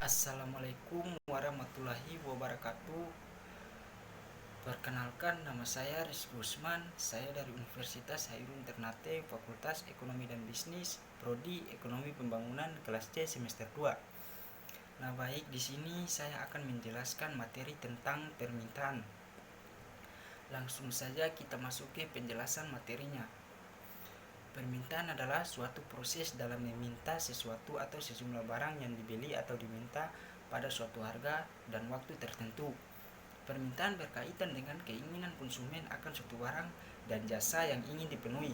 Assalamualaikum warahmatullahi wabarakatuh. Perkenalkan, nama saya Rizky Usman. Saya dari Universitas Hairun Ternate, Fakultas Ekonomi dan Bisnis, Prodi Ekonomi Pembangunan, kelas C semester 2. Nah, baik, di sini saya akan menjelaskan materi tentang permintaan. Langsung saja kita masuk ke penjelasan materinya. Permintaan adalah suatu proses dalam meminta sesuatu atau sejumlah barang yang dibeli atau diminta pada suatu harga dan waktu tertentu. Permintaan berkaitan dengan keinginan konsumen akan suatu barang dan jasa yang ingin dipenuhi.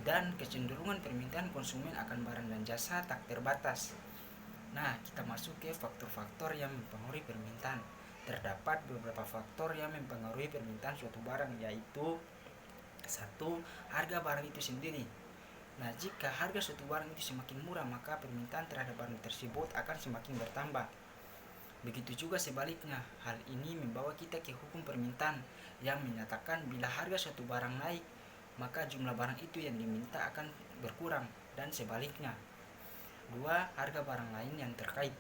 Dan kecenderungan permintaan konsumen akan barang dan jasa tak terbatas. Nah, kita masuk ke faktor-faktor yang mempengaruhi permintaan. Terdapat beberapa faktor yang mempengaruhi permintaan suatu barang, yaitu: 1. Harga barang itu sendiri. Nah, jika harga suatu barang itu semakin murah, maka permintaan terhadap barang tersebut akan semakin bertambah. Begitu juga sebaliknya. Hal ini membawa kita ke hukum permintaan yang menyatakan bila harga suatu barang naik, maka jumlah barang itu yang diminta akan berkurang, dan sebaliknya. 2. Harga barang lain yang terkait.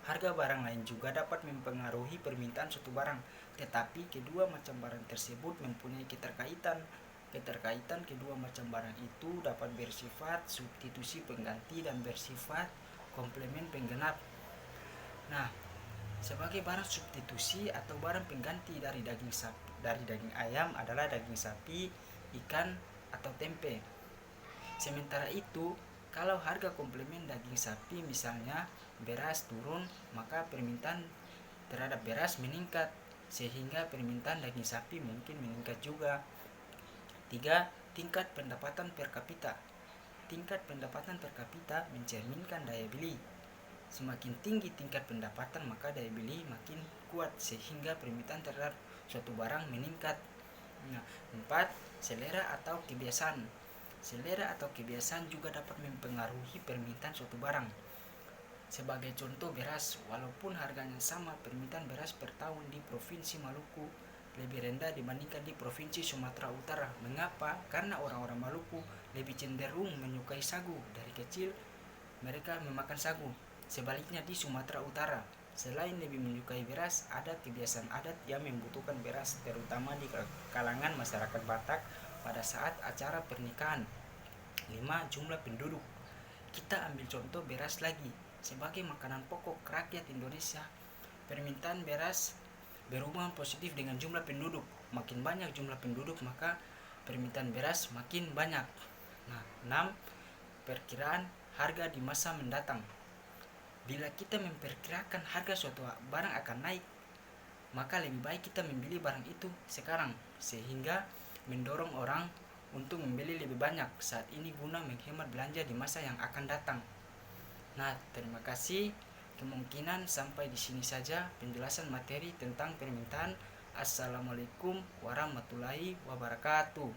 Harga barang lain juga dapat mempengaruhi permintaan suatu barang, tetapi kedua macam barang tersebut mempunyai keterkaitan. Keterkaitan kedua macam barang itu dapat bersifat substitusi pengganti dan bersifat komplement penggenap. Nah, sebagai barang substitusi atau barang pengganti dari daging ayam adalah daging sapi, ikan, atau tempe. Sementara itu, kalau harga komplement daging sapi misalnya beras turun, maka permintaan terhadap beras meningkat, sehingga permintaan daging sapi mungkin meningkat juga. 3. Tingkat pendapatan per kapita. Tingkat pendapatan per kapita mencerminkan daya beli. Semakin tinggi tingkat pendapatan, maka daya beli makin kuat, sehingga permintaan terhadap suatu barang meningkat. 4. Selera atau kebiasaan. Selera atau kebiasaan juga dapat mempengaruhi permintaan suatu barang. Sebagai contoh, beras. Walaupun harganya sama, permintaan beras per tahun di Provinsi Maluku lebih rendah dibandingkan di Provinsi Sumatera Utara. Mengapa? Karena orang-orang Maluku lebih cenderung menyukai sagu. Dari kecil mereka memakan sagu. Sebaliknya di Sumatera Utara, selain lebih menyukai beras, ada kebiasaan adat yang membutuhkan beras, terutama di kalangan masyarakat Batak pada saat acara pernikahan. 5. Jumlah penduduk. Kita ambil contoh beras lagi. Sebagai makanan pokok rakyat Indonesia, permintaan beras berhubungan positif dengan jumlah penduduk. Makin banyak jumlah penduduk, maka permintaan beras makin banyak. 6. Perkiraan harga di masa mendatang. Bila kita memperkirakan harga suatu barang akan naik, maka lebih baik kita membeli barang itu sekarang, sehingga mendorong orang untuk membeli lebih banyak saat ini guna menghemat belanja di masa yang akan datang. Nah, terima kasih. Kemungkinan sampai di sini saja penjelasan materi tentang permintaan. Assalamualaikum warahmatullahi wabarakatuh.